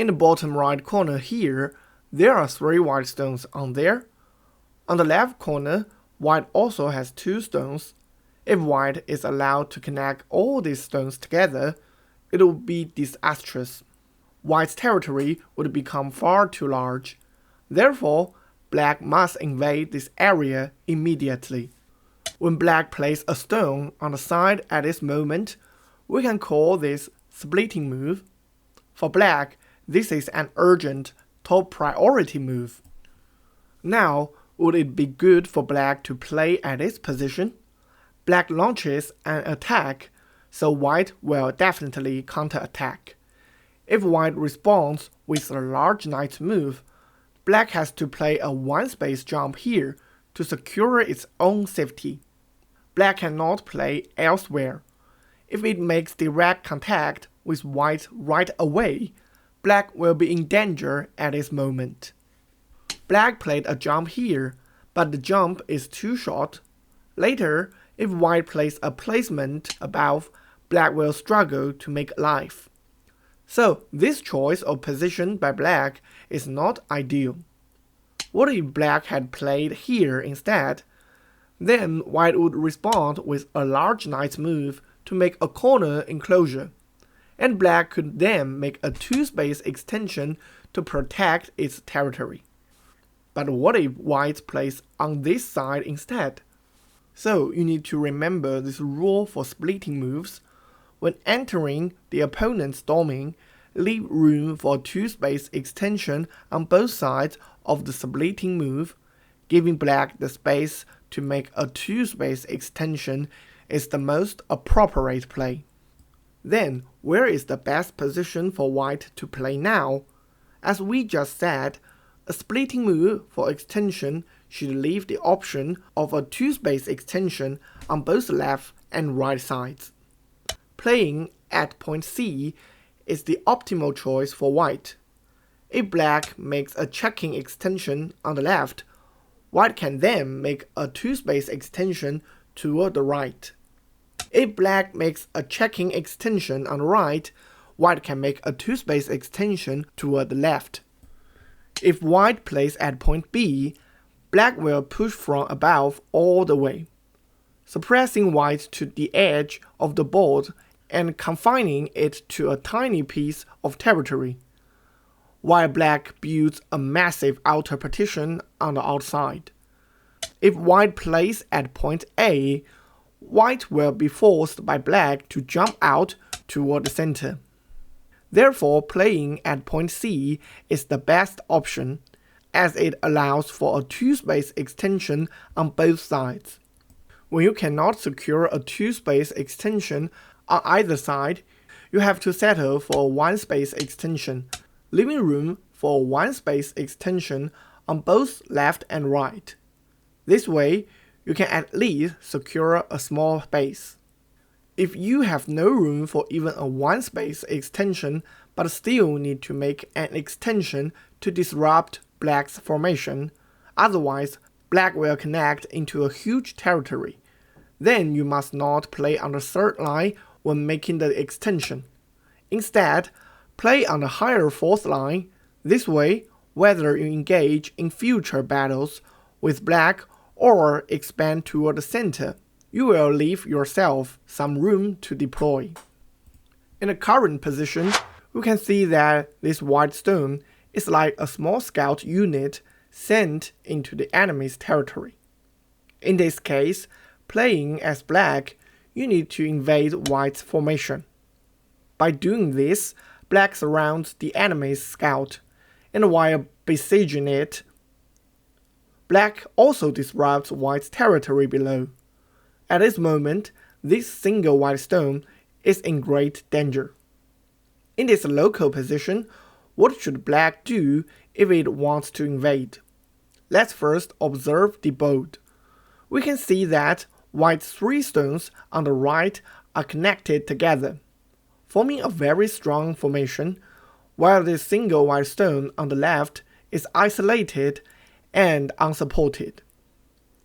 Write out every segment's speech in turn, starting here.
In the bottom right corner here, there are 3 white stones on there. On the left corner, white also has 2 stones. If white is allowed to connect all these stones together, it would be disastrous. White's territory would become far too large. Therefore, black must invade this area immediately. When black places a stone on the side at this moment, we can call this splitting move. For black, this is an urgent, top priority move. Now, would it be good for black to play at this position? Black launches an attack, so white will definitely counterattack. If white responds with a large knight move, black has to play a 1-space jump here to secure its own safety. Black cannot play elsewhere. If it makes direct contact with white right away, black will be in danger at this moment. Black played a jump here, but the jump is too short. Later, if white plays a placement above, black will struggle to make life. So this choice of position by black is not ideal. What if black had played here instead? Then white would respond with a large knight move to make a corner enclosure, and black could then make a 2-space extension to protect its territory. But what if white plays on this side instead? So you need to remember this rule for splitting moves. When entering the opponent's domain, leave room for a 2-space extension on both sides of the splitting move. Giving black the space to make a 2-space extension is the most appropriate play. Then, where is the best position for white to play now? As we just said, a splitting move for extension should leave the option of a 2-space extension on both left and right sides. Playing at point C is the optimal choice for white. If black makes a checking extension on the left, white can then make a 2-space extension toward the right. If black makes a checking extension on the right, white can make a 2-space extension toward the left. If white plays at point B, black will push from above all the way, suppressing white to the edge of the board and confining it to a tiny piece of territory, while black builds a massive outer partition on the outside. If white plays at point A, white will be forced by black to jump out toward the center. Therefore, playing at point C is the best option, as it allows for a 2-space extension on both sides. When you cannot secure a 2-space extension on either side, you have to settle for a 1-space extension, leaving room for a 1-space extension on both left and right. This way, you can at least secure a small space. If you have no room for even a 1-space extension but still need to make an extension to disrupt black's formation, otherwise black will connect into a huge territory, then you must not play on the third line when making the extension. Instead, play on the higher fourth line. This way, whether you engage in future battles with black or expand toward the center, you will leave yourself some room to deploy. In the current position, we can see that this white stone is like a small scout unit sent into the enemy's territory. In this case, playing as black, you need to invade white's formation. By doing this, black surrounds the enemy's scout, and while besieging it, black also disrupts white's territory below. At this moment, this single white stone is in great danger. In this local position, what should black do if it wants to invade? Let's first observe the board. We can see that white's 3 stones on the right are connected together, forming a very strong formation, while this single white stone on the left is isolated and unsupported.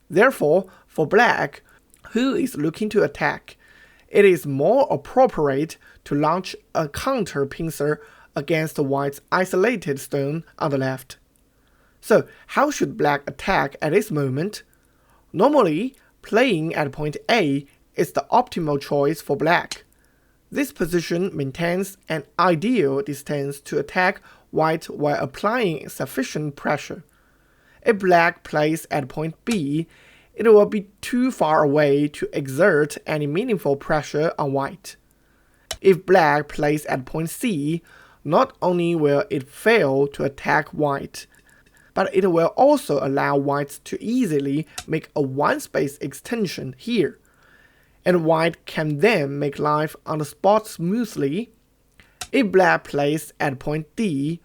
Therefore, for black, who is looking to attack, it is more appropriate to launch a counter pincer against white's isolated stone on the left. So how should black attack at this moment? Normally, playing at point A is the optimal choice for black. This position maintains an ideal distance to attack white while applying sufficient pressure. If black plays at point B, it will be too far away to exert any meaningful pressure on white. If black plays at point C, not only will it fail to attack white, but it will also allow white to easily make a one-space extension here, and white can then make life on the spot smoothly. If black plays at point D,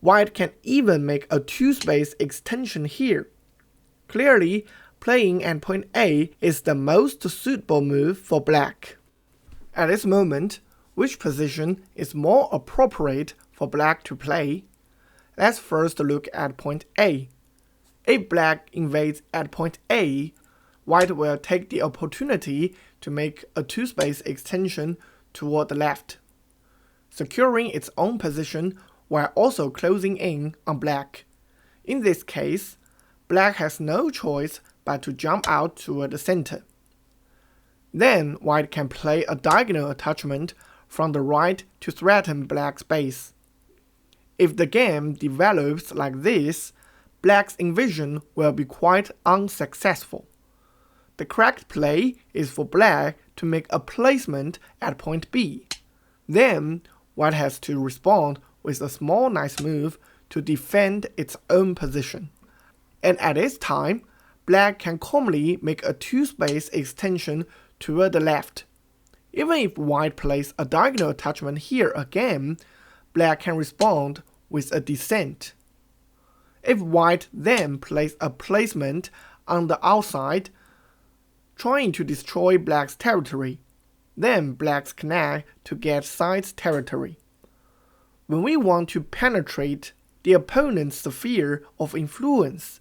white can even make a two-space extension here. Clearly, playing at point A is the most suitable move for black. At this moment, which position is more appropriate for black to play? Let's first look at point A. If black invades at point A, white will take the opportunity to make a two-space extension toward the left, securing its own position while also closing in on black. In this case, black has no choice but to jump out toward the center. Then white can play a diagonal attachment from the right to threaten black's base. If the game develops like this, black's invasion will be quite unsuccessful. The correct play is for black to make a placement at point B. Then white has to respond with a small nice move to defend its own position. And at this time, black can calmly make a two-space extension toward the left. Even if white plays a diagonal attachment here again, black can respond with a descent. If white then plays a placement on the outside, trying to destroy black's territory, then black's connect to get side's territory. When we want to penetrate the opponent's sphere of influence,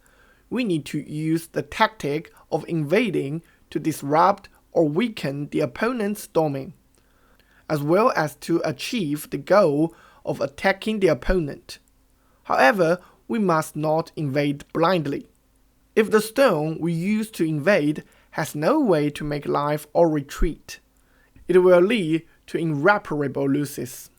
we need to use the tactic of invading to disrupt or weaken the opponent's domain, as well as to achieve the goal of attacking the opponent. However, we must not invade blindly. If the stone we use to invade has no way to make life or retreat, it will lead to irreparable losses.